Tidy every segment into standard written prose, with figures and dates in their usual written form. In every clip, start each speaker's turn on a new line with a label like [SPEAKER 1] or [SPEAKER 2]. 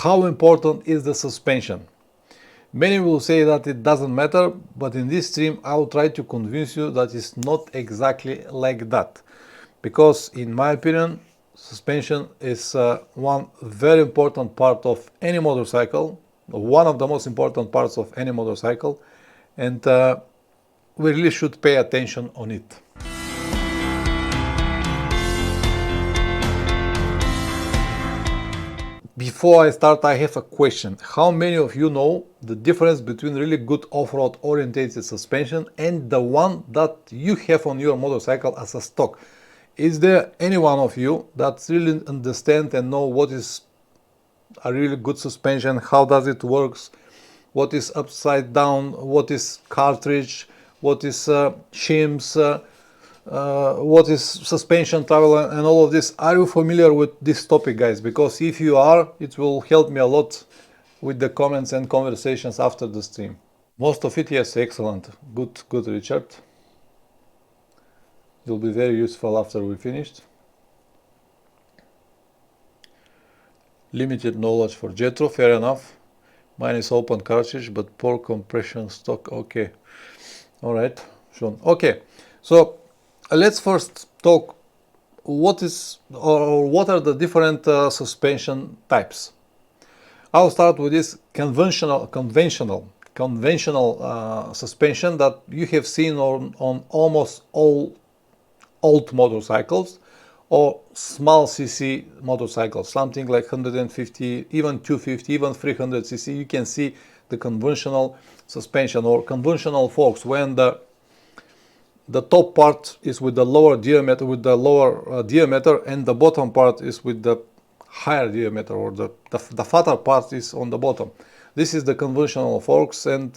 [SPEAKER 1] How important is the suspension? Many will say that it doesn't matter, but in this stream I will try to convince you that it's not exactly like that. Because in my opinion, suspension is one very important part of any motorcycle, one of the most important parts of any motorcycle, and we really should pay attention on it. Before I start, I have a question. How many of you know the difference between really good off-road oriented suspension and the one that you have on your motorcycle as a stock? Is there any one of you that really understand and know what is a really good suspension, how does it works, what is upside down, what is cartridge, what is shims, what is suspension travel and all of this? Are you familiar with this topic, guys? Because if you are, it will help me a lot with the comments and conversations after the stream. Most of it, yes, excellent. Good, Richard. It will be very useful after we finished. Limited knowledge for Jetro, fair enough. Mine is open cartridge, but poor compression stock. Okay, all right, Sean. Okay, so let's first talk what are the different suspension types. I'll start with this conventional suspension that you have seen on almost all old motorcycles or small cc motorcycles, something like 150, even 250, even 300 cc. You can see the conventional suspension or conventional forks when the top part is with the lower diameter, and the bottom part is with the higher diameter, or the fatter part is on the bottom. This is the conventional forks, and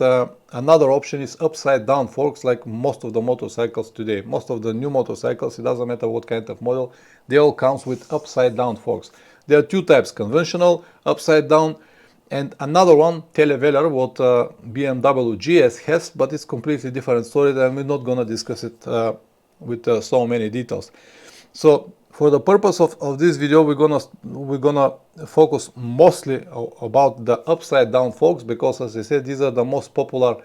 [SPEAKER 1] another option is upside down forks, like most of the motorcycles today. Most of the new motorcycles, it doesn't matter what kind of model, they all comes with upside down forks. There are two types, conventional, upside down, and another one, Televeller, what BMW GS has, but it's completely different story, and we're not gonna discuss it with so many details. So for the purpose of this video, we're gonna focus mostly about the upside down forks, because as I said, these are the most popular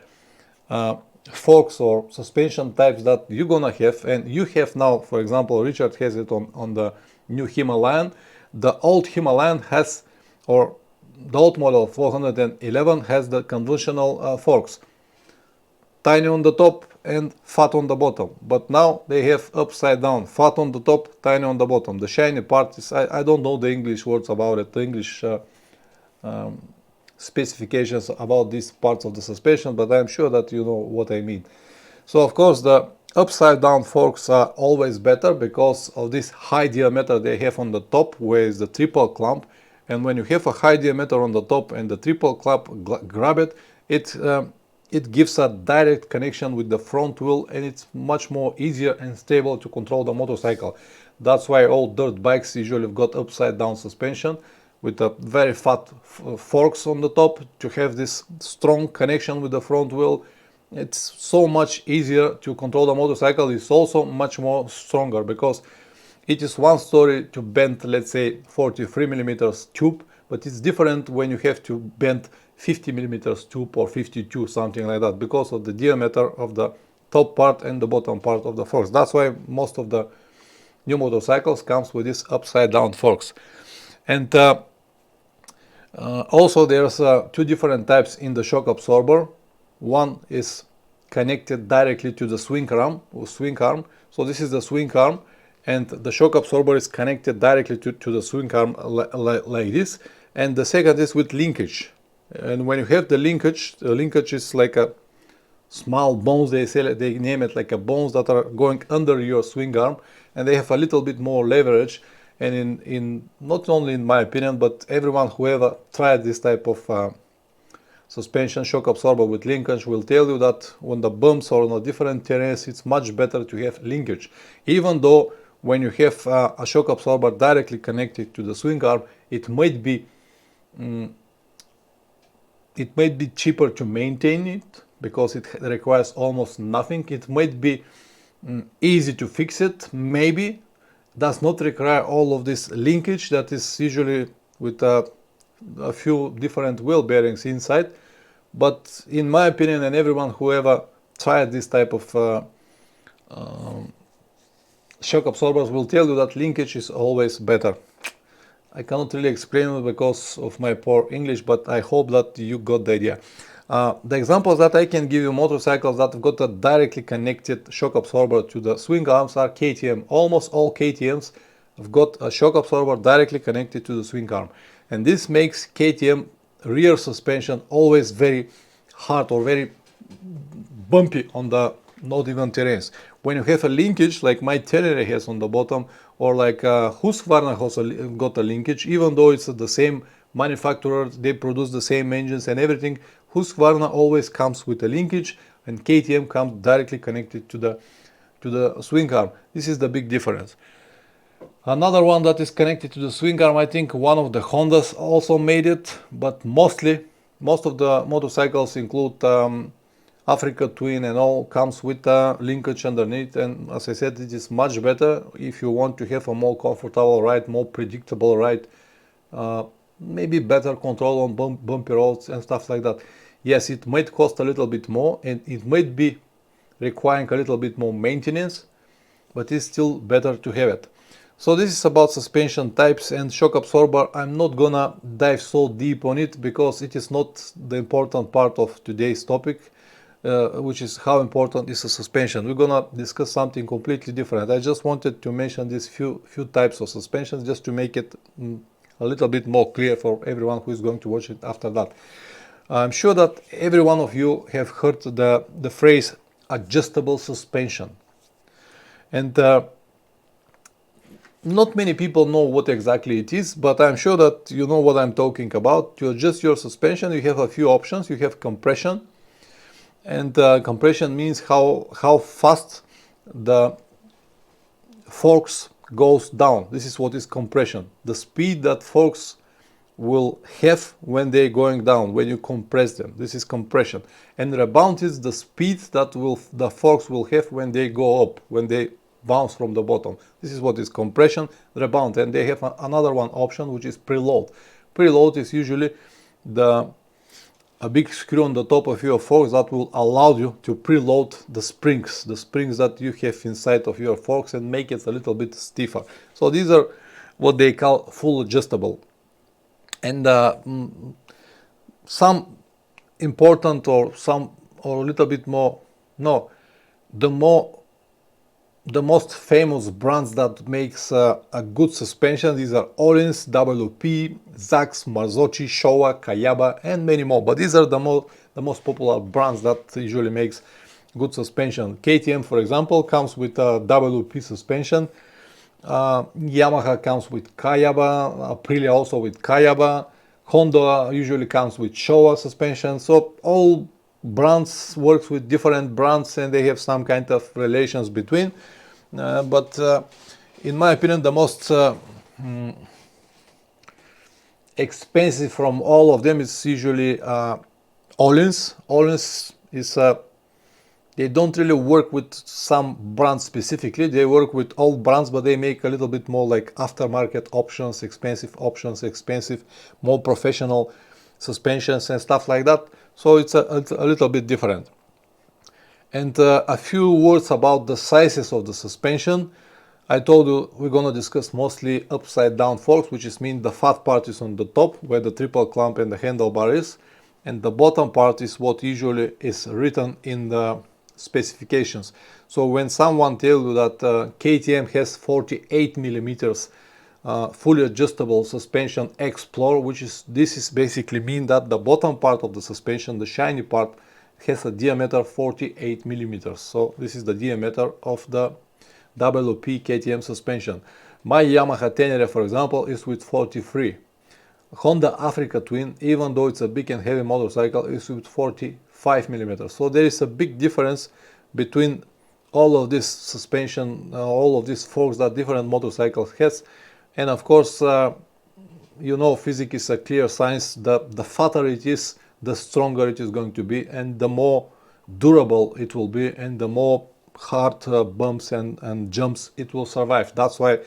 [SPEAKER 1] forks or suspension types that you're gonna have, and you have now. For example, Richard has it on the new Himalayan. The old Himalayan has, or the old model 411 has the conventional forks, tiny on the top and fat on the bottom, but now they have upside down, fat on the top, tiny on the bottom. The shiny part is, I don't know the English words about it, the English specifications about these parts of the suspension, but I'm sure that you know what I mean. So of course the upside down forks are always better because of this high diameter they have on the top, where is the triple clamp. And when you have a high diameter on the top and the triple clamp grab it gives a direct connection with the front wheel, and it's much more easier and stable to control the motorcycle. That's why all dirt bikes usually have got upside down suspension with a very fat forks on the top to have this strong connection with the front wheel. It's so much easier to control the motorcycle. It's also much more stronger, because it is one story to bend, let's say, 43 millimeters tube, but it's different when you have to bend 50 millimeters tube or 52, something like that, because of the diameter of the top part and the bottom part of the forks. That's why most of the new motorcycles comes with these upside down forks. And also there's two different types in the shock absorber. One is connected directly to the swing arm. So this is the swing arm, and the shock absorber is connected directly to the swing arm like this. And the second is with linkage. And when you have the linkage is like a small bones, they name it like a bones that are going under your swing arm, and they have a little bit more leverage. And in not only in my opinion, but everyone who ever tried this type of suspension shock absorber with linkage will tell you that when the bumps or on the different terrains, it's much better to have linkage. Even though when you have a shock absorber directly connected to the swing arm, it might be cheaper to maintain it because it requires almost nothing. It might be easy to fix it, maybe does not require all of this linkage that is usually with a few different wheel bearings inside. But in my opinion, and everyone who ever tried this type of shock absorbers will tell you that linkage is always better. I cannot really explain it because of my poor English, but I hope that you got the idea. The examples that I can give you, motorcycles that have got a directly connected shock absorber to the swing arms, are KTM. Almost all KTMs have got a shock absorber directly connected to the swing arm. And this makes KTM rear suspension always very hard or very bumpy on the not even terrains. When you have a linkage like my Tenere has on the bottom, or like Husqvarna has got a linkage, even though it's the same manufacturer, they produce the same engines and everything, Husqvarna always comes with a linkage, and KTM comes directly connected to the swing arm. This is the big difference. Another one that is connected to the swing arm, I think one of the Hondas also made it, but most of the motorcycles include Africa Twin and all comes with a linkage underneath, and as I said, it is much better if you want to have a more comfortable ride, more predictable ride, maybe better control on bumpy roads and stuff like that. Yes, it might cost a little bit more and it might be requiring a little bit more maintenance, but it's still better to have it. So this is about suspension types and shock absorber. I'm not gonna dive so deep on it because it is not the important part of today's topic, which is how important is a suspension. We're gonna discuss something completely different. I just wanted to mention these few types of suspensions just to make it a little bit more clear for everyone who is going to watch it after that. I'm sure that every one of you have heard the phrase adjustable suspension, and not many people know what exactly it is, but I'm sure that you know what I'm talking about. To adjust your suspension, you have a few options. You have compression, and compression means how fast the forks goes down. This is what is compression. The speed that forks will have when they're going down, when you compress them. This is compression. And rebound is the speed that the forks will have when they go up, when they bounce from the bottom. This is what is compression, rebound. And they have another one option, which is preload. Preload is usually a big screw on the top of your forks that will allow you to preload the springs that you have inside of your forks and make it a little bit stiffer. So these are what they call full adjustable. And some important or a little bit more, no, the most famous brands that makes a good suspension, these are Öhlins, WP, Zax, Marzocchi, Showa, Kayaba, and many more. But these are the most popular brands that usually makes good suspension. KTM, for example, comes with a WP suspension. Yamaha comes with Kayaba, Aprilia also with Kayaba. Honda usually comes with Showa suspension. So all brands works with different brands and they have some kind of relations between. But in my opinion, the most expensive from all of them is usually Öhlins. Öhlins is they don't really work with some brands specifically. They work with all brands, but they make a little bit more like aftermarket options, expensive, more professional suspensions and stuff like that. So it's a little bit different. And a few words about the sizes of the suspension. I told you we're going to discuss mostly upside down forks, which is mean the fat part is on the top where the triple clamp and the handlebar is, and the bottom part is what usually is written in the specifications. So when someone tells you that KTM has 48 millimeters fully adjustable suspension Explore, this is basically mean that the bottom part of the suspension, the shiny part, has a diameter 48 millimeters. So this is the diameter of the WP KTM suspension. My Yamaha Tenere, for example, is with 43. Honda Africa Twin, even though it's a big and heavy motorcycle, is with 45 millimeters. So there is a big difference between all of this suspension, all of these forks that different motorcycles has. And of course, you know, physics is a clear science. The fatter it is, the stronger it is going to be, and the more durable it will be, and the more hard bumps and jumps it will survive. That's why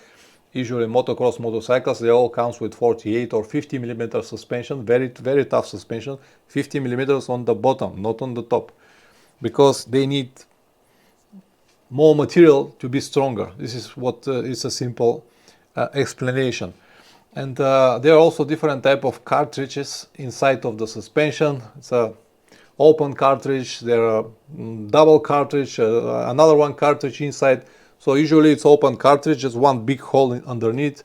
[SPEAKER 1] Usually motocross motorcycles, they all comes with 48 or 50 millimeter suspension, very tough suspension, 50 millimeters on the bottom, not on the top, because they need more material to be stronger. This is what is a simple explanation. And there are also different type of cartridges inside of the suspension. It's a open cartridge, there are double cartridge, another one cartridge inside. So usually it's open cartridge, just one big hole underneath,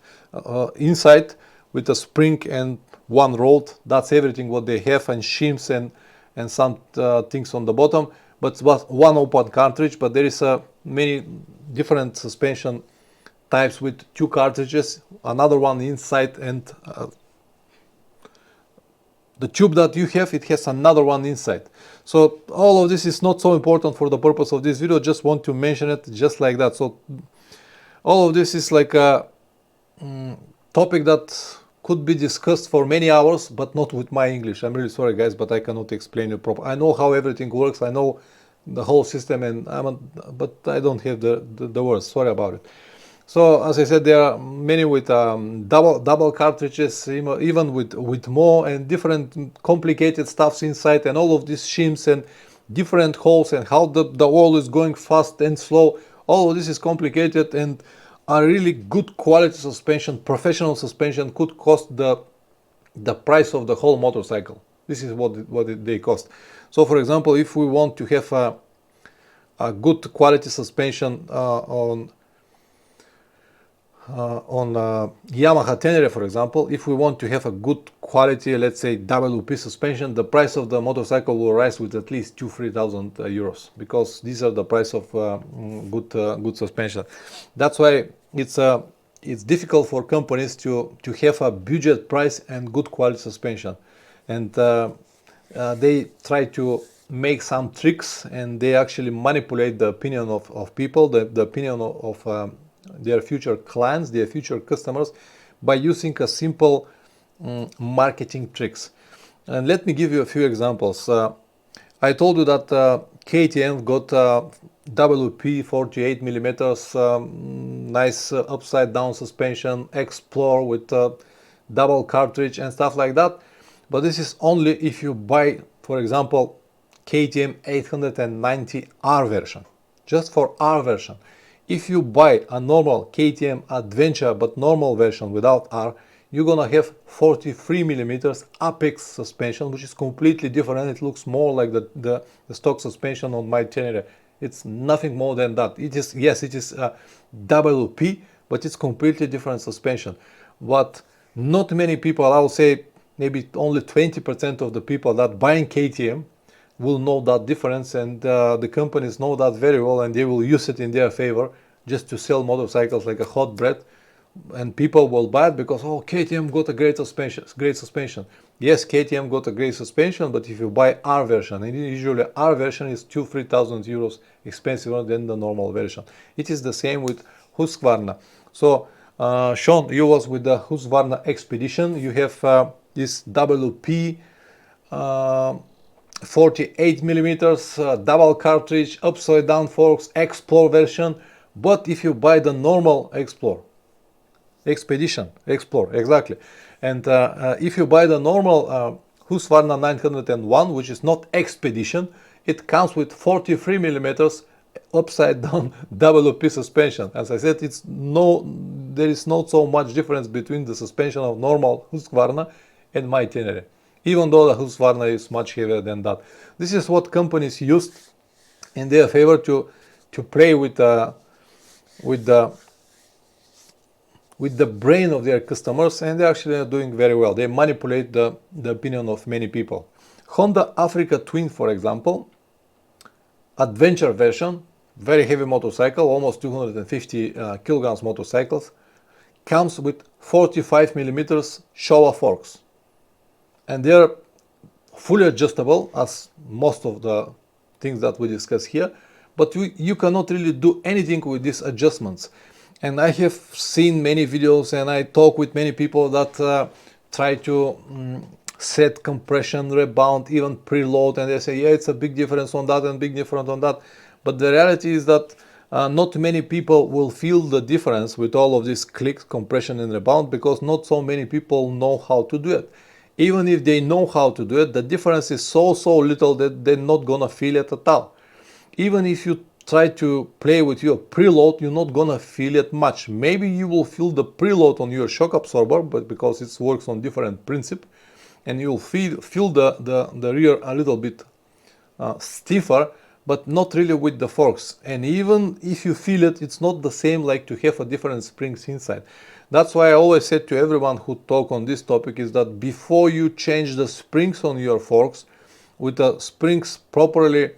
[SPEAKER 1] inside, with a spring and one rod. That's everything what they have, and shims and some things on the bottom. But it's one open cartridge, but there is many different suspension types with two cartridges, another one inside, and the tube that you have, it has another one inside. So all of this is not so important for the purpose of this video, just want to mention it just like that. So all of this is like a topic that could be discussed for many hours, but not with my English. I'm really sorry guys, but I cannot explain it properly. I know how everything works, I know the whole system, and but I don't have the words, sorry about it. So as I said, there are many with double cartridges, even with more and different complicated stuffs inside, and all of these shims and different holes, and how the oil is going fast and slow. All of this is complicated, and a really good quality suspension, professional suspension, could cost the price of the whole motorcycle. This is what they cost. So for example, if we want to have a good quality suspension on Yamaha Tenere, for example, if we want to have a good quality, let's say WP suspension, the price of the motorcycle will rise with at least 2,000–3,000 euros, because these are the price of good suspension. That's why it's difficult for companies to have a budget price and good quality suspension, and they try to make some tricks, and they actually manipulate the opinion of people, the opinion of their future clients, their future customers, by using a simple marketing tricks. And let me give you a few examples. I told you that KTM got WP 48 millimeters, nice upside down suspension, Explore with double cartridge and stuff like that. But this is only if you buy, for example, KTM 890R version, just for R version. If you buy a normal KTM Adventure but normal version without R, you're gonna have 43 millimeters Apex suspension, which is completely different. It looks more like the stock suspension on my Tenere. It's nothing more than that. It is, yes, it is WP, but it's completely different suspension. But not many people, I would say maybe only 20% of the people that buying KTM will know that difference, and the companies know that very well, and they will use it in their favor just to sell motorcycles like a hot bread, and people will buy it because, oh, KTM got a great suspension. Yes, KTM got a great suspension, but if you buy R version, and usually R version is 2–3,000 euros expensive than the normal version. It is the same with Husqvarna. So Sean, you was with the Husqvarna Expedition. You have this WP 48 millimeters double cartridge, upside down forks, Explore version. But if you buy the normal Expedition, Explore, exactly. And if you buy the normal Husqvarna 901, which is not Expedition, it comes with 43 millimeters upside down WP suspension. As I said, there is not so much difference between the suspension of normal Husqvarna and my Tenere, even though the Husqvarna is much heavier than that. This is what companies used in their favor to play with the brain of their customers, and they actually are doing very well. They manipulate the opinion of many people. Honda Africa Twin, for example, Adventure version, very heavy motorcycle, almost 250 kilograms motorcycles, comes with 45 millimeters Showa forks, and they're fully adjustable, as most of the things that we discuss here, but you cannot really do anything with these adjustments. And I have seen many videos, and I talk with many people that try to set compression, rebound, even preload, and they say, yeah, it's a big difference on that and big difference on that. But the reality is that not many people will feel the difference with all of this clicks, compression and rebound, because not so many people know how to do it. Even if they know how to do it, the difference is so little that they're not gonna feel it at all. Even if you try to play with your preload, you're not gonna feel it much. Maybe you will feel the preload on your shock absorber, but because it works on different principle, and you'll feel the rear a little bit stiffer, but not really with the forks. And even if you feel it, it's not the same like to have a different springs inside. That's why I always said to everyone who talk on this topic is that before you change the springs on your forks, with the springs properly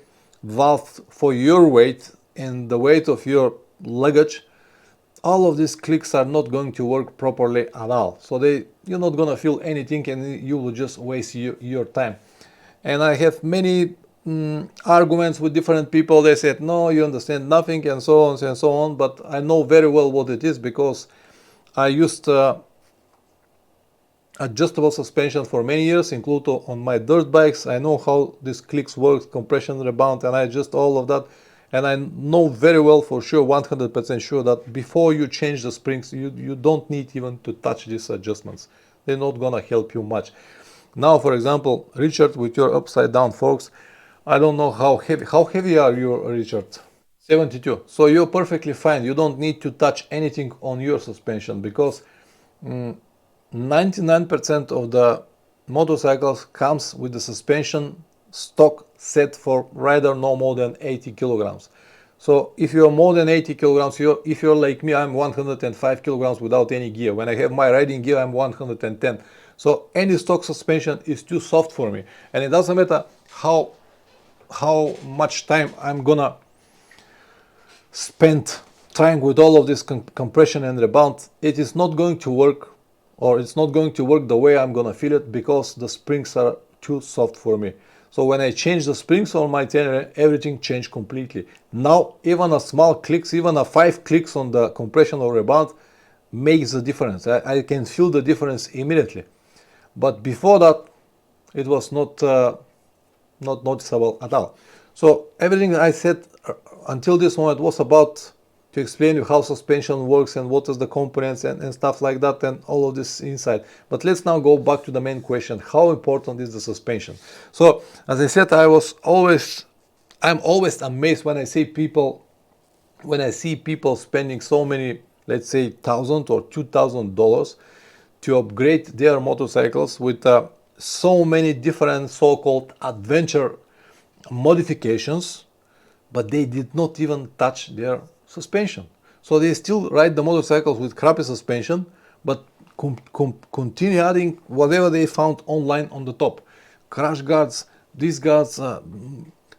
[SPEAKER 1] valved for your weight and the weight of your luggage, all of these clicks are not going to work properly at all. So you're not going to feel anything, and you will just waste your time. And I have many arguments with different people. They said, no, you understand nothing, and so on and so on. But I know very well what it is, because I used adjustable suspension for many years, including on my dirt bikes. I know how these clicks work, compression, rebound, and I adjust all of that. And I know very well, for sure, 100% sure, that before you change the springs, you don't need even to touch these adjustments. They're not gonna help you much. Now, for example, Richard, with your upside down forks, I don't know how heavy are you, Richard? 72. So you're perfectly fine. You don't need to touch anything on your suspension, because 99% of the motorcycles comes with the suspension stock set for rider no more than 80 kilograms. So if you're more than 80 kilograms, if you're like me, I'm 105 kilograms without any gear. When I have my riding gear, I'm 110. So any stock suspension is too soft for me. And it doesn't matter how much time I'm gonna spend trying with all of this compression and rebound, it is not going to work, or it's not going to work the way I'm gonna feel it, because the springs are too soft for me. So when I change the springs on my Tenere, everything changed completely. Now even a small clicks, even a 5 clicks on the compression or rebound makes a difference. I can feel the difference immediately. But before that, it was not noticeable at all. So everything I said until this moment was about to explain you how suspension works and what is the components and stuff like that, and all of this inside. But let's now go back to the main question: how important is the suspension? So as I said, I'm always amazed when I see people spending so many, let's say $1,000 or $2,000 to upgrade their motorcycles with so many different so-called adventure modifications, but they did not even touch their suspension. So they still ride the motorcycles with crappy suspension, but continue adding whatever they found online on the top: crash guards, disc guards,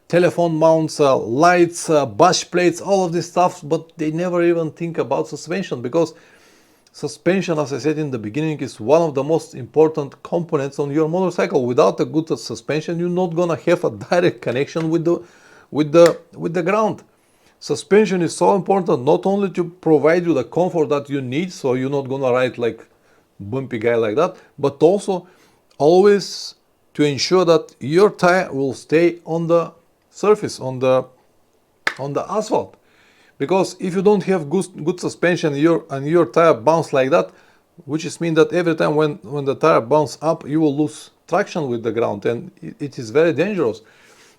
[SPEAKER 1] telephone mounts, lights, bush plates, all of this stuff, but they never even think about suspension, because suspension, as I said in the beginning, is one of the most important components on your motorcycle. Without a good suspension, you're not gonna have a direct connection with the ground. Suspension is so important, not only to provide you the comfort that you need, so you're not gonna ride like bumpy guy like that, but also always to ensure that your tire will stay on the surface, on the asphalt. Because if you don't have good suspension and your tire bounce like that, which is mean that every time when the tire bounce up, you will lose traction with the ground, and it is very dangerous.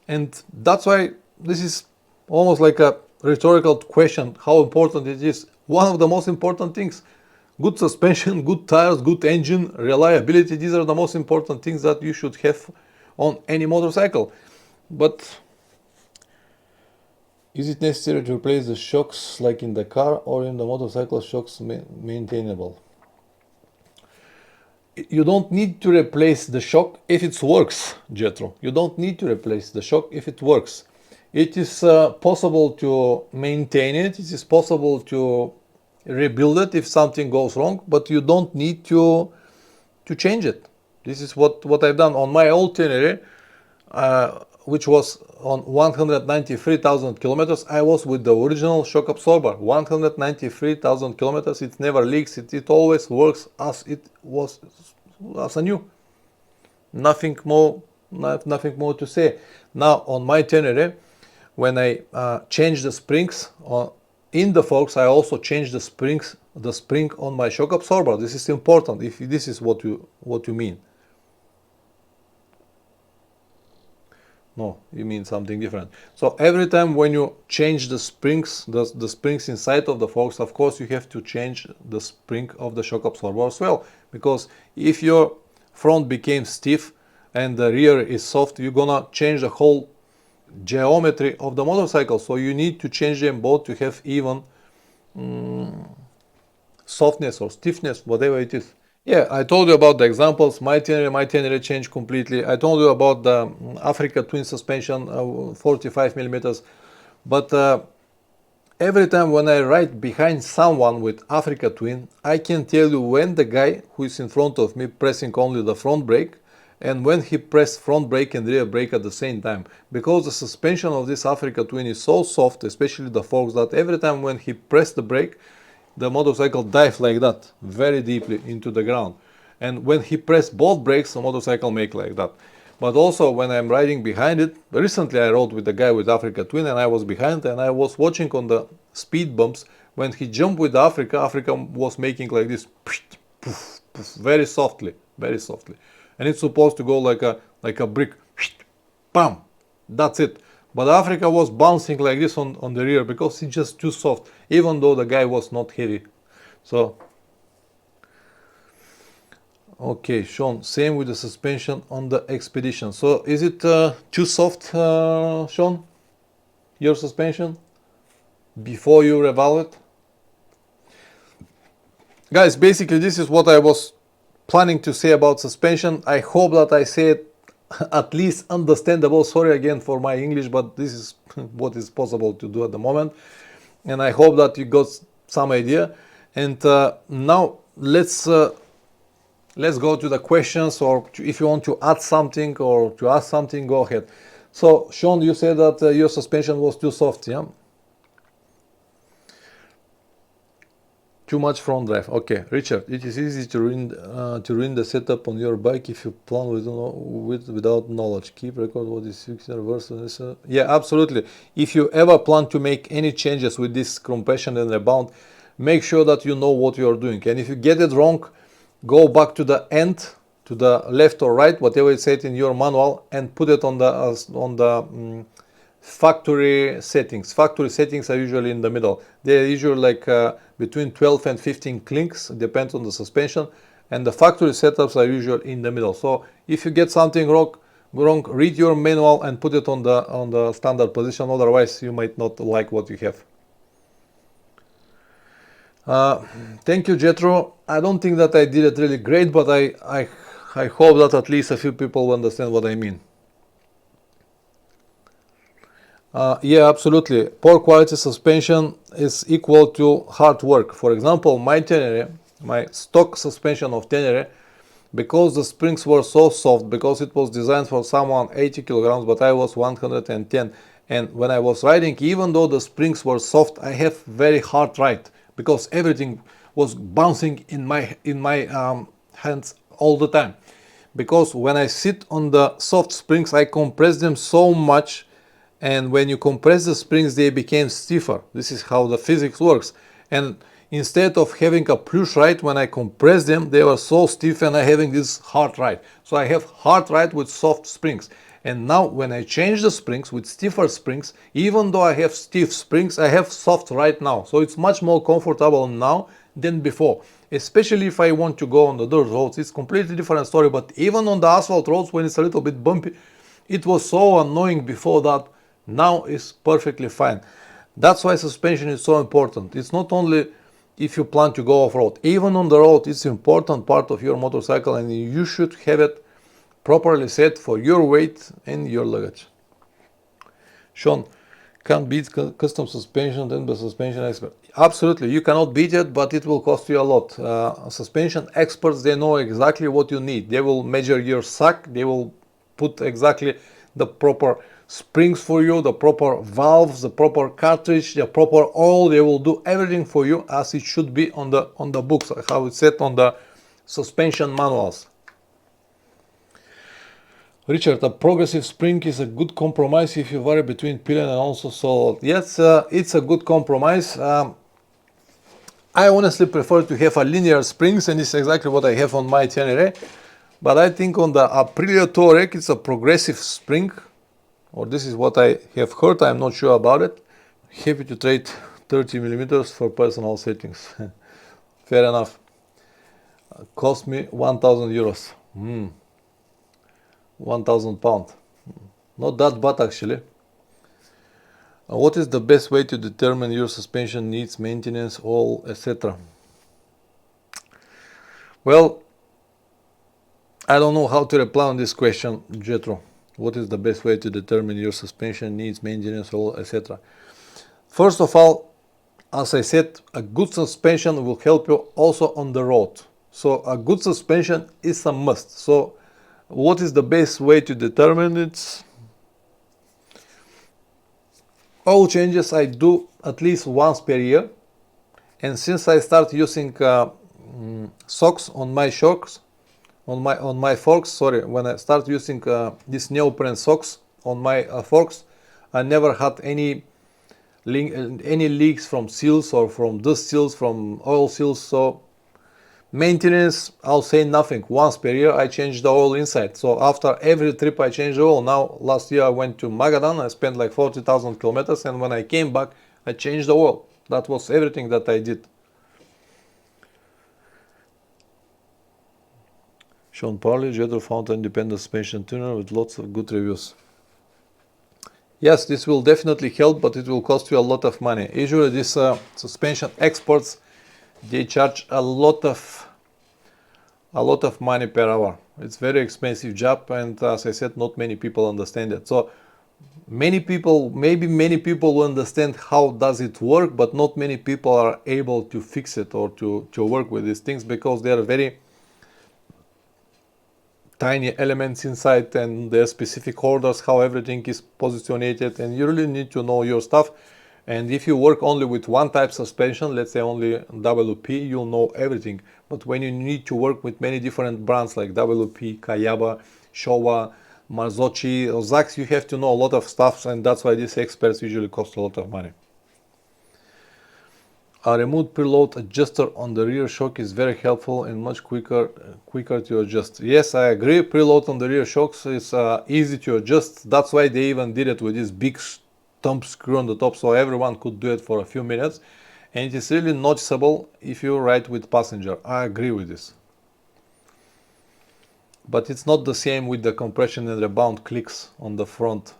[SPEAKER 1] And that's why this is almost like a rhetorical question: how important it is. One of the most important things: good suspension, good tires, good engine, reliability. These are the most important things that you should have on any motorcycle. But is it necessary to replace the shocks like in the car, or in the motorcycle shocks maintainable? You don't need to replace the shock if it works, Jetro. You don't need to replace the shock if it works. It is possible to maintain it. It is possible to rebuild it if something goes wrong, but you don't need to change it. This is what I've done on my old Tenere, which was on 193,000 kilometers. I was with the original shock absorber. 193,000 kilometers. It never leaks. It always works as it was, as a new. Nothing more to say. Now on my Tenere, when I changed the springs in the forks I also changed the spring on my shock absorber. This is important if this is what you mean. No, you mean something different. So every time when you change the springs, the springs inside of the forks, of course you have to change the spring of the shock absorber as well. Because if your front became stiff and the rear is soft, you're gonna change the whole geometry of the motorcycle. So you need to change them both to have even softness or stiffness, whatever it is. Yeah, I told you about the examples. My tenere changed completely. I told you about the Africa Twin suspension, 45 millimeters. But every time when I ride behind someone with Africa Twin, I can tell you when the guy who is in front of me pressing only the front brake and when he pressed front brake and rear brake at the same time. Because the suspension of this Africa Twin is so soft, especially the forks, that every time when he pressed the brake, the motorcycle dives like that, very deeply into the ground. And when he pressed both brakes, the motorcycle make like that. But also when I'm riding behind it, recently I rode with the guy with Africa Twin and I was behind and I was watching on the speed bumps. When he jumped with Africa was making like this, poof, poof, very softly, very softly. And it's supposed to go like a brick, bam, that's it. But Africa was bouncing like this on the rear because it's just too soft, even though the guy was not heavy. So, okay, Sean, same with the suspension on the Expedition. So is it too soft, Sean, your suspension, before you revalve it? Guys, basically this is what I was planning to say about suspension. I hope that I said at least understandable. Sorry again for my English, but this is what is possible to do at the moment. And I hope that you got some idea. And now let's go to the questions, or if you want to add something or to ask something, go ahead. So Sean, you said that your suspension was too soft, yeah? Too much front drive. Okay, Richard, it is easy to ruin the setup on your bike if you plan without knowledge. Keep record what is fixed and reverse. Yeah, absolutely. If you ever plan to make any changes with this compression and rebound, make sure that you know what you are doing. And if you get it wrong, go back to the end, to the left or right, whatever it said in your manual, and put it on the factory settings. Factory settings are usually in the middle. They're usually like between 12 and 15 clicks, depends on the suspension, and the factory setups are usually in the middle. So if you get something wrong, read your manual and put it on the standard position. Otherwise, you might not like what you have. Thank you, Jetro. I don't think that I did it really great, but I hope that at least a few people understand what I mean. Yeah, absolutely. Poor quality suspension is equal to hard work. For example, my Tenere, my stock suspension of Tenere, because the springs were so soft, because it was designed for someone 80 kilograms, but I was 110. And when I was riding, even though the springs were soft, I have very hard ride because everything was bouncing in my hands all the time. Because when I sit on the soft springs, I compress them so much. And when you compress the springs, they became stiffer. This is how the physics works. And instead of having a plush ride, when I compress them, they were so stiff and I'm having this hard ride. So I have hard ride with soft springs. And now when I change the springs with stiffer springs, even though I have stiff springs, I have soft ride now. So it's much more comfortable now than before. Especially if I want to go on the dirt roads. It's completely different story. But even on the asphalt roads, when it's a little bit bumpy, it was so annoying before that. Now is perfectly fine. That's why suspension is so important. It's not only if you plan to go off-road. Even on the road, it's an important part of your motorcycle and you should have it properly set for your weight and your luggage. Sean, can't beat custom suspension than the suspension expert. Absolutely, you cannot beat it, but it will cost you a lot. Suspension experts, they know exactly what you need. They will measure your suck. They will put exactly the proper springs for you, the proper valves, the proper cartridge, the proper oil. They will do everything for you as it should be on the books, how it's set on the suspension manuals. Richard, a progressive spring is a good compromise if you vary between pillion and also solo. Yes, it's a good compromise. I honestly prefer to have a linear springs, and it's exactly what I have on my Tenere. But I think on the Aprilia Touareg it's a progressive spring, or this is what I have heard. I'm not sure about it. Happy to trade 30 millimeters for personal settings. Fair enough. Cost me 1,000 euros. 1,000 pounds. Not that bad actually. What is the best way to determine your suspension needs maintenance, oil, etc.? Well, I don't know how to reply on this question, Jetro. What is the best way to determine your suspension needs maintenance, oil, etc.? First of all, as I said, a good suspension will help you also on the road. So a good suspension is a must. So what is the best way to determine it? Oil changes I do at least once per year, and since I start using socks on my shocks, on my forks, sorry, when I start using these neoprene socks on my forks, I never had any leaks from seals or from dust seals, from oil seals. So maintenance, I'll say nothing. Once per year I change the oil inside. So after every trip I change the oil. Now last year I went to Magadan, I spent like 40,000 kilometers, and when I came back I changed the oil. That was everything that I did. Sean Parley, Jetro found an independent suspension tuner with lots of good reviews. Yes, this will definitely help, but it will cost you a lot of money. Usually these suspension experts, they charge a lot of money per hour. It's very expensive job, and as I said, not many people understand it. So many people will understand how does it work, but not many people are able to fix it or to work with these things, because they are very tiny elements inside, and their specific orders, how everything is positioned, and you really need to know your stuff. And if you work only with one type suspension, let's say only WP, you'll know everything. But when you need to work with many different brands like WP, Kayaba, Showa, Marzocchi, or Zax, you have to know a lot of stuff, and that's why these experts usually cost a lot of money. A remote preload adjuster on the rear shock is very helpful and much quicker to adjust. Yes, I agree. Preload on the rear shocks is easy to adjust. That's why they even did it with this big thumb screw on the top, so everyone could do it for a few minutes. And it is really noticeable if you ride with passenger. I agree with this. But it's not the same with the compression and rebound clicks on the front.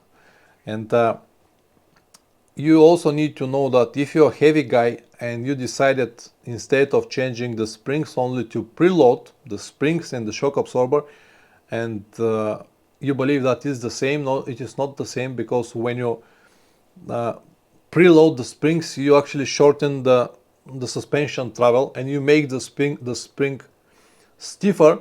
[SPEAKER 1] And you also need to know that if you're a heavy guy and you decided, instead of changing the springs, only to preload the springs and the shock absorber, and you believe that is the same, no, it is not the same, because when you preload the springs, you actually shorten the suspension travel, and you make the spring stiffer,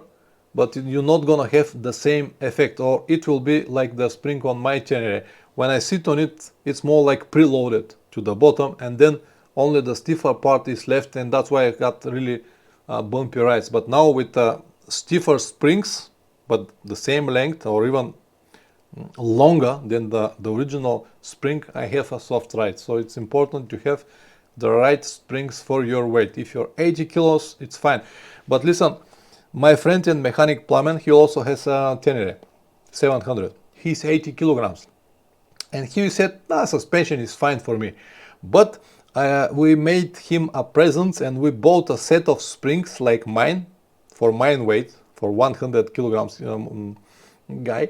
[SPEAKER 1] but you're not gonna have the same effect, or it will be like the spring on my Tenere. When I sit on it, it's more like preloaded to the bottom, and then only the stiffer part is left, and that's why I got really bumpy rides. But now with stiffer springs, but the same length or even longer than the original spring, I have a soft ride. So it's important to have the right springs for your weight. If you're 80 kilos, it's fine. But listen, my friend and mechanic Plamen, he also has a Tenere 700. He's 80 kilograms. And he said, suspension is fine for me. But we made him a present, and we bought a set of springs like mine, for mine weight, for 100 kilograms guy.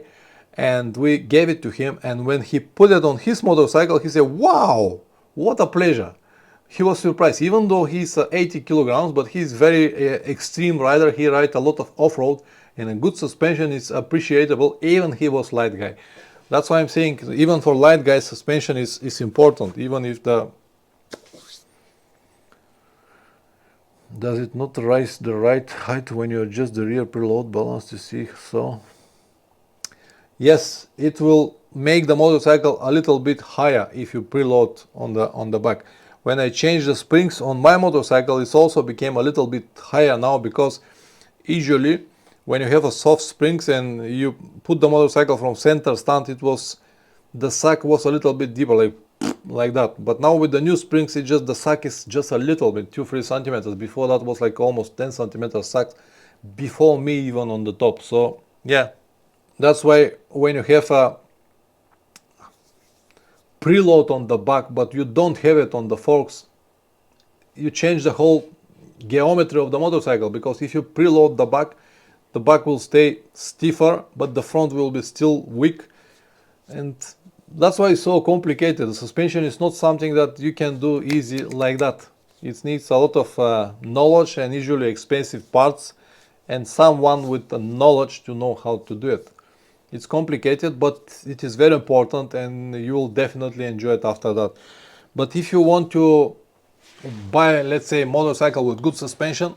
[SPEAKER 1] And we gave it to him. And when he put it on his motorcycle, he said, wow, what a pleasure. He was surprised, even though he's 80 kilograms, but he's very extreme rider. He rides a lot of off-road, and a good suspension is appreciable, even he was light guy. That's why I'm saying, even for light guys, suspension is important, even if the... Does it not rise the right height when you adjust the rear preload balance to see so? Yes, it will make the motorcycle a little bit higher if you preload on the back. When I changed the springs on my motorcycle, it also became a little bit higher now, because usually when you have a soft springs and you put the motorcycle from center stand, the suck was a little bit deeper, like that. But now with the new springs, the suck is just a little bit, 2-3 centimeters. Before that was like almost 10 centimeters suck before me even on the top. So yeah, that's why when you have a preload on the back but you don't have it on the forks, you change the whole geometry of the motorcycle, because if you preload the back will stay stiffer but the front will be still weak, and that's why it's so complicated. The suspension is not something that you can do easy like that. It needs a lot of knowledge and usually expensive parts and someone with the knowledge to know how to do it. It's complicated, but it is very important and you will definitely enjoy it after that. But if you want to buy, let's say, a motorcycle with good suspension,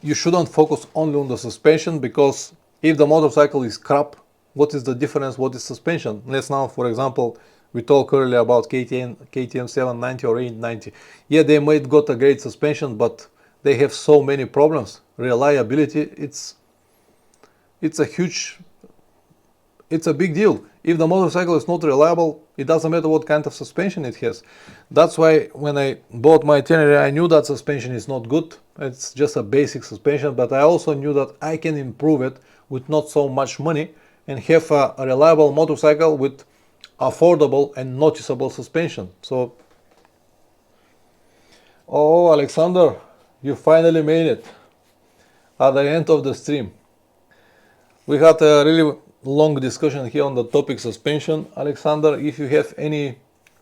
[SPEAKER 1] you shouldn't focus only on the suspension, because if the motorcycle is crap, what is the difference? What is suspension? Let's now, for example, we talked earlier about KTM 790 or 890. Yeah, they might got a great suspension, but they have so many problems. Reliability, it's a big deal. If the motorcycle is not reliable, it doesn't matter what kind of suspension it has. That's why when I bought my Tenere, I knew that suspension is not good. It's just a basic suspension, but I also knew that I can improve it with not so much money and have a reliable motorcycle with affordable and noticeable suspension. So, oh, Alexander, you finally made it at the end of the stream. We had a really long discussion here on the topic suspension. Alexander, if you have any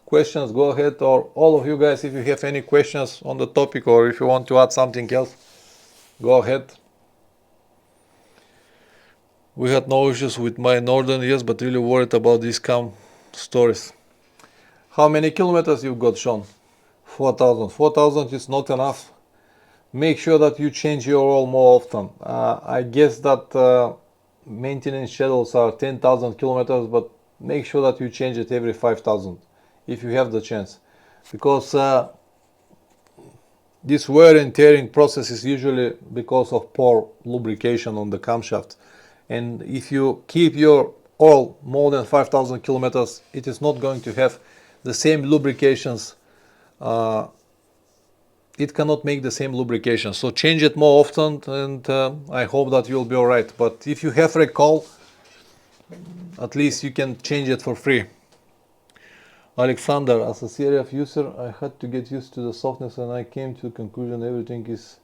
[SPEAKER 1] questions, go ahead, or all of you guys, if you have any questions on the topic or if you want to add something else, go ahead. We had no issues with my Northern, yes, but really worried about these scam stories. How many kilometers you've got, Sean? 4,000. 4,000 is not enough. Make sure that you change your oil more often. I guess that maintenance schedules are 10,000 kilometers, but make sure that you change it every 5,000 if you have the chance, because this wear and tearing process is usually because of poor lubrication on the camshaft, and if you keep your oil more than 5,000 kilometers, it is not going to have the same lubrications. It cannot make the same lubrication, so change it more often, and I hope that you'll be all right. But if you have recall, at least you can change it for free. Alexander, as a CRF user, I had to get used to the softness and I came to the conclusion everything is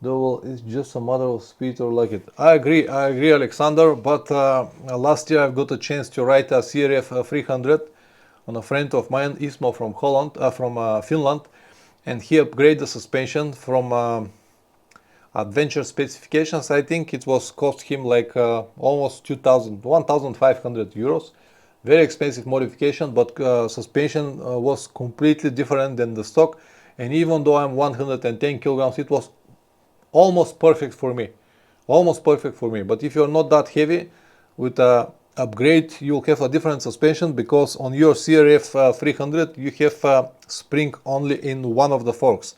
[SPEAKER 1] doable. It's just a matter of speed or like it. I agree, Alexander, but last year I've got a chance to ride a CRF 300 on a friend of mine, Ismo from Finland, and he upgraded the suspension from adventure specifications. I think it was cost him like almost 1,500 euros. Very expensive modification, but suspension was completely different than the stock. And even though I'm 110 kilograms, it was almost perfect for me. Almost perfect for me. But if you're not that heavy, with a upgrade, you'll have a different suspension, because on your CRF 300 you have spring only in one of the forks.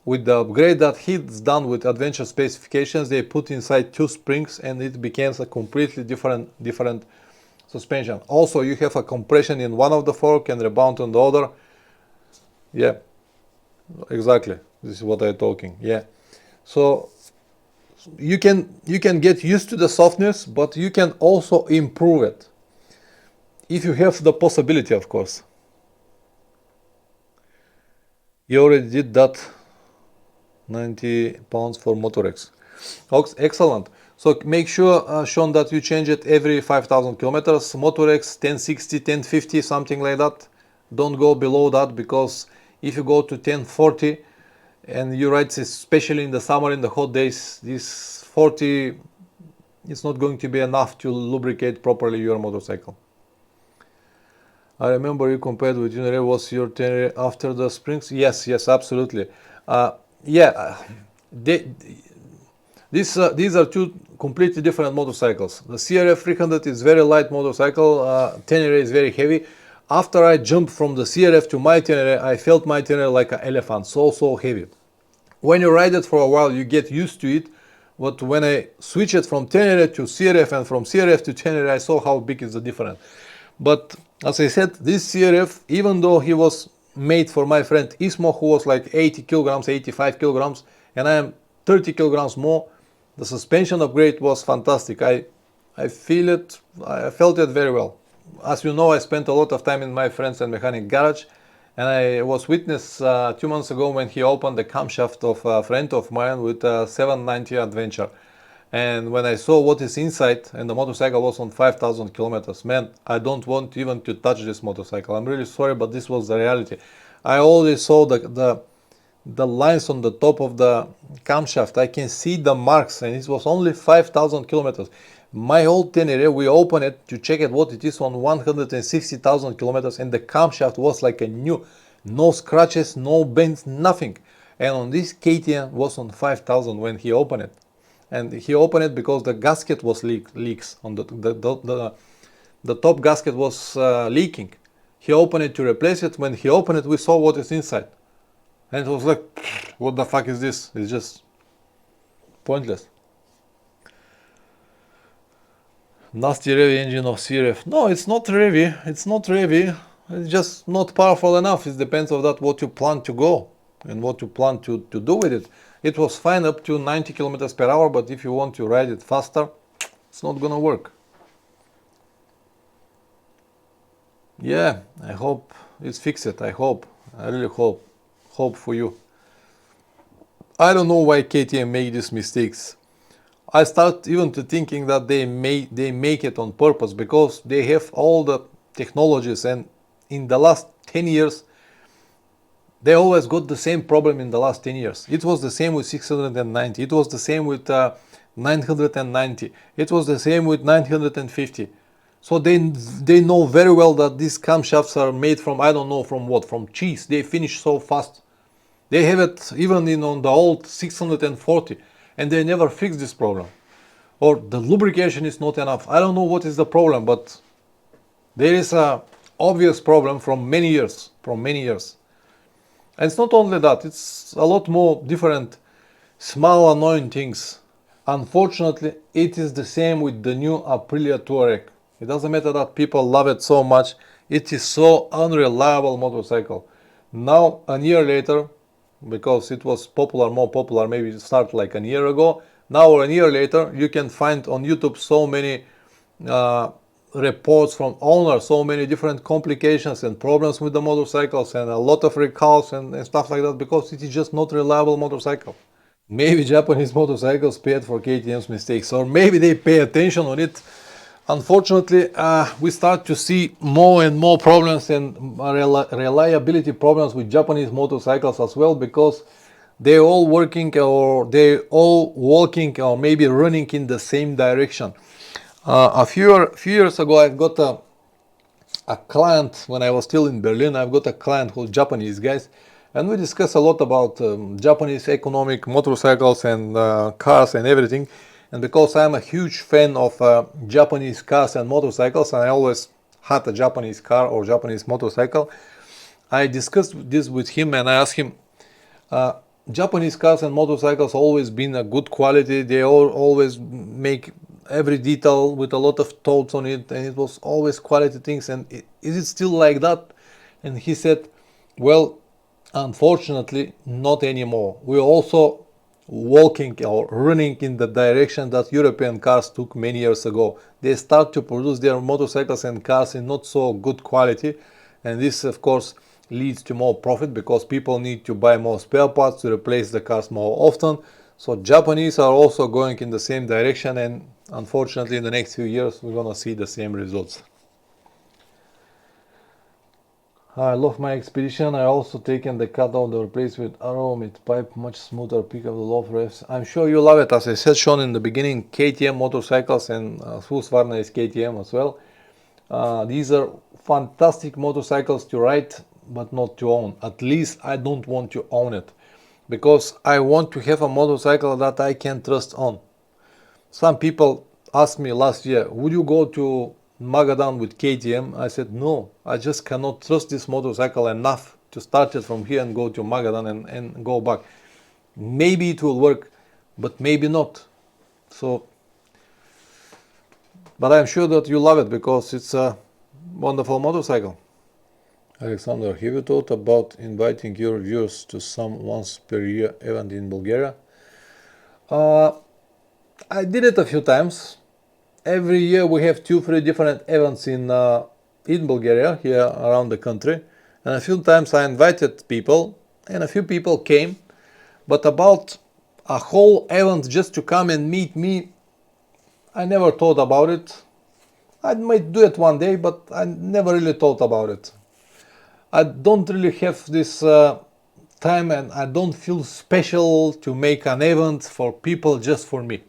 [SPEAKER 1] With the upgrade that he's done with adventure specifications, they put inside 2 springs and it becomes a completely different suspension. Also, you have a compression in one of the fork and rebound on the other. Yeah, exactly. This is what I'm talking. Yeah. So you can get used to the softness, but you can also improve it if you have the possibility, of course. You already did that. 90 pounds for Motorex. Excellent. So make sure, Sean, that you change it every 5,000 kilometers. Motorex 1060, 1050, something like that. Don't go below that, because if you go to 1040 and you ride, especially in the summer, in the hot days, this 40 is not going to be enough to lubricate properly your motorcycle. I remember you compared with Tenere. Was your Tenere after the springs? Yes, absolutely. These are 2 completely different motorcycles. The CRF 300 is very light motorcycle. Tenere is very heavy. After I jumped from the CRF to my Tenere, I felt my Tenere like an elephant, so heavy. When you ride it for a while, you get used to it, But when I switched it from Tenere to CRF and from CRF to Tenere, I saw how big is the difference. But as I said, this CRF, even though he was made for my friend Ismo, who was like 80 kilograms, 85 kilograms, and I am 30 kilograms more, the suspension upgrade was fantastic. I felt it very well. As you know, I spent a lot of time in my friends and mechanic garage, and I was witness 2 months ago when he opened the camshaft of a friend of mine with a 790 Adventure. And when I saw what is inside, and the motorcycle was on 5,000 kilometers, man, I don't want even to touch this motorcycle. I'm really sorry, but this was the reality. I already saw the lines on the top of the camshaft. I can see the marks, and it was only 5,000 kilometers. My old Tenere, we opened it to check it what it is on 160,000 kilometers, and the camshaft was like a new, no scratches, no bends, nothing. And on this KTM was on 5,000 when he opened it. And he opened it because the gasket was leaks on the top gasket was leaking. He opened it to replace it. When he opened it, we saw what is inside, and it was like, what the fuck is this? It's just pointless. Nasty revy engine of CRF. No, it's not revy. It's not revy. It's just not powerful enough. It depends on that what you plan to go and what you plan to do with it. It was fine up to 90 kilometers per hour, but if you want to ride it faster, it's not gonna work. Yeah, I hope it's fixed. I hope. I really hope. Hope for you. I don't know why KTM make these mistakes. I start even to thinking that they make it on purpose, because they have all the technologies, and in the last 10 years they always got the same problem. In the last 10 years it was the same with 690, it was the same with 990, it was the same with 950. So they know very well that these camshafts are made from, I don't know from what, from cheese. They finish so fast. They have it even on the old 640, and they never fix this problem. Or the lubrication is not enough. I don't know what is the problem, but there is a obvious problem from many years. And it's not only that, it's a lot more different small annoying things. Unfortunately, it is the same with the new Aprilia Touareg. It doesn't matter that people love it so much, it is so unreliable motorcycle. Now, a year later, because it was more popular, maybe it started like a year ago. Now, a year later, you can find on YouTube so many reports from owners, so many different complications and problems with the motorcycles, and a lot of recalls and stuff like that, because it is just not reliable motorcycle. Maybe Japanese motorcycles paid for KTM's mistakes, or maybe they pay attention on it. Unfortunately, we start to see more and more problems and reliability problems with Japanese motorcycles as well, because they're all working, or they're all walking, or maybe running in the same direction. A few years ago, I've got a client. When I was still in Berlin, I've got a client who's Japanese guys, and we discuss a lot about Japanese economic motorcycles and cars and everything. And because I'm a huge fan of Japanese cars and motorcycles, and I always had a Japanese car or Japanese motorcycle, I discussed this with him, and I asked him, Japanese cars and motorcycles always been a good quality. They always make every detail with a lot of thoughts on it, and it was always quality things. And is it still like that? And he said, well, unfortunately, not anymore. We're also walking or running in the direction that European cars took many years ago. They start to produce their motorcycles and cars in not so good quality, and this of course leads to more profit, because people need to buy more spare parts to replace the cars more often. So Japanese are also going in the same direction, and unfortunately in the next few years we're gonna see the same results. I love my Expedition. I also taken the cutout to replace with arrow mid pipe, much smoother, pick up the low revs. I'm sure you love it. As I said, shown in the beginning, KTM motorcycles, and Husqvarna is KTM as well. These are fantastic motorcycles to ride, but not to own. At least I don't want to own it, because I want to have a motorcycle that I can trust on. Some people asked me last year, would you go to Magadan with KTM? I said no, I just cannot trust this motorcycle enough to start it from here and go to Magadan and go back. Maybe it will work, but maybe not. So, but I'm sure that you love it because it's a wonderful motorcycle. Alexander, have you thought about inviting your viewers to some once per year event in Bulgaria? I did it a few times. Every year we have 2-3 different events in Bulgaria, here around the country. And a few times I invited people, and a few people came. But about a whole event just to come and meet me, I never thought about it. I might do it one day, but I never really thought about it. I don't really have this time, and I don't feel special to make an event for people just for me.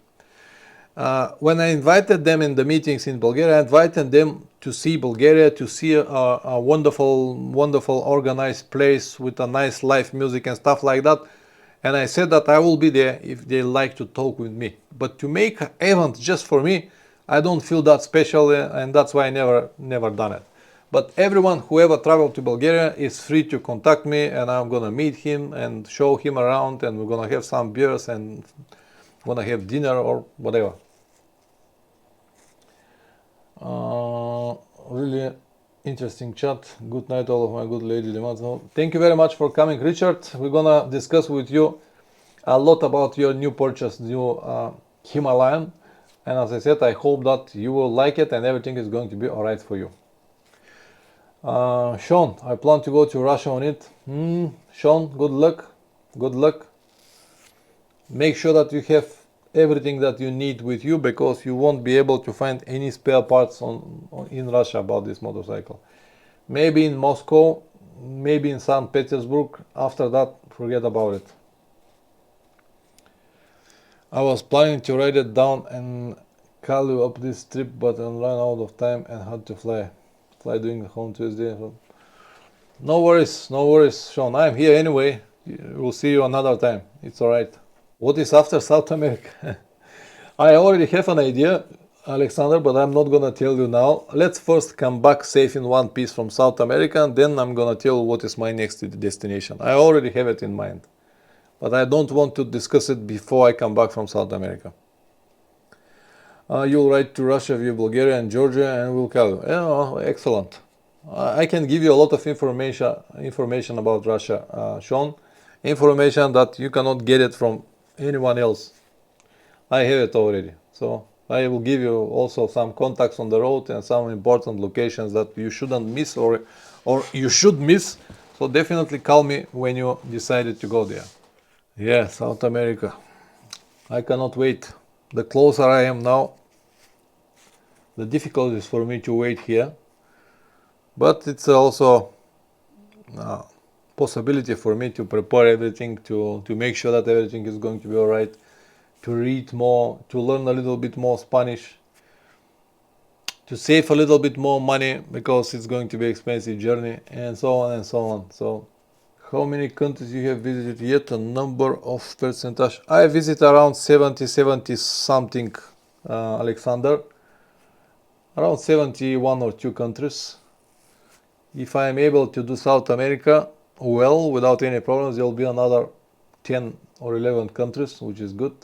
[SPEAKER 1] When I invited them in the meetings in Bulgaria, I invited them to see Bulgaria, to see a wonderful, wonderful organized place with a nice live music and stuff like that. And I said that I will be there if they like to talk with me. But to make an event just for me, I don't feel that special, and that's why I never done it. But everyone who ever traveled to Bulgaria is free to contact me, and I'm gonna meet him and show him around, and we're gonna have some beers and gonna have dinner or whatever. Really interesting chat. Good night, all of my good lady. Thank you very much for coming, Richard. We're gonna discuss with you a lot about your new purchase, new Himalayan. And as I said, I hope that you will like it and everything is going to be alright for you. Sean, I plan to go to Russia on it. Sean, good luck. Good luck. Make sure that you have everything that you need with you, because you won't be able to find any spare parts in Russia about this motorcycle. Maybe in Moscow, maybe in St. Petersburg. After that, forget about it. I was planning to write it down and call you up this trip, but I ran out of time and had to fly doing the home Tuesday. No worries, Sean. I'm here anyway. We'll see you another time. It's alright. What is after South America? I already have an idea, Alexander, but I'm not gonna tell you now. Let's first come back safe in one piece from South America, and then I'm gonna tell you what is my next destination. I already have it in mind, but I don't want to discuss it before I come back from South America. You'll write to Russia via Bulgaria and Georgia, and we'll call you. Oh, excellent. I can give you a lot of information about Russia, Sean. Information that you cannot get it from anyone else. I have it already. So I will give you also some contacts on the road and some important locations that you shouldn't miss, or you should miss. So definitely call me when you decided to go there. Yeah, South America. I cannot wait. The closer I am now, the difficult is for me to wait here. But it's also a possibility for me to prepare everything, to make sure that everything is going to be alright, to read more, to learn a little bit more Spanish, to save a little bit more money because it's going to be an expensive journey, and so on and so on. So how many countries you have visited yet? A number of percentage. I visit around 70 something, Alexander. Around 71 or 2 countries. If I am able to do South America well, without any problems, there will be another 10 or 11 countries, which is good.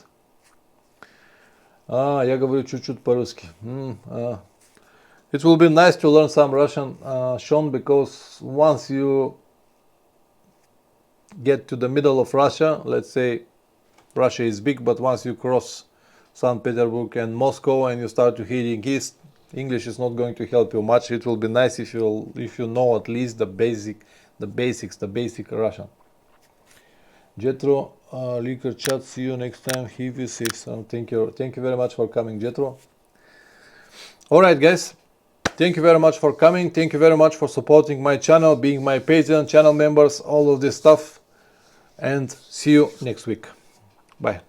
[SPEAKER 1] Я говорю чуть-чуть по-русски. It will be nice to learn some Russian, Sean, because once you get to the middle of Russia, let's say Russia is big, but once you cross St. Petersburg and Moscow and you start to heading east, English is not going to help you much. It will be nice if you know at least the basic Russian. Jetro, Liquor Chat, see you next time. He will say some. Thank you very much for coming, Jetro. Alright guys, thank you very much for coming. Thank you very much for supporting my channel, being my Patreon channel members, all of this stuff. And see you next week. Bye.